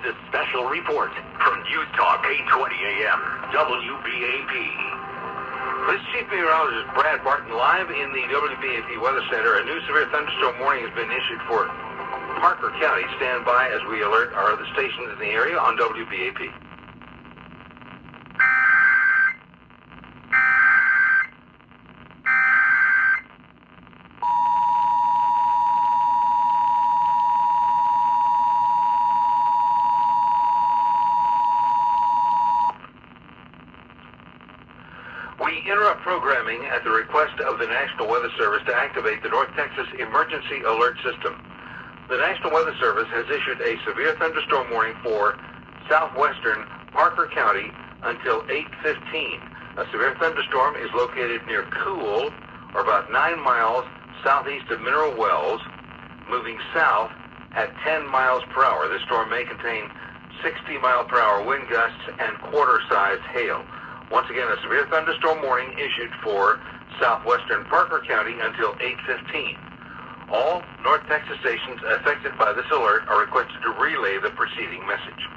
this special report from News Talk 820 AM, WBAP. This is Chief Meteorologist Brad Barton live in the WBAP Weather Center. A new severe thunderstorm warning has been issued for Parker County. Stand by as we alert our other stations in the area on WBAP. We interrupt programming at the request of the National Weather Service to activate the North Texas Emergency Alert System. The National Weather Service has issued a severe thunderstorm warning for southwestern Parker County until 8:15. A severe thunderstorm is located near Cool, or about 9 miles southeast of Mineral Wells, moving south at 10 miles per hour. This storm may contain 60-mile-per-hour wind gusts and quarter-sized hail. Once again, a severe thunderstorm warning issued for southwestern Parker County until 8:15. All North Texas stations affected by this alert are requested to relay the preceding message.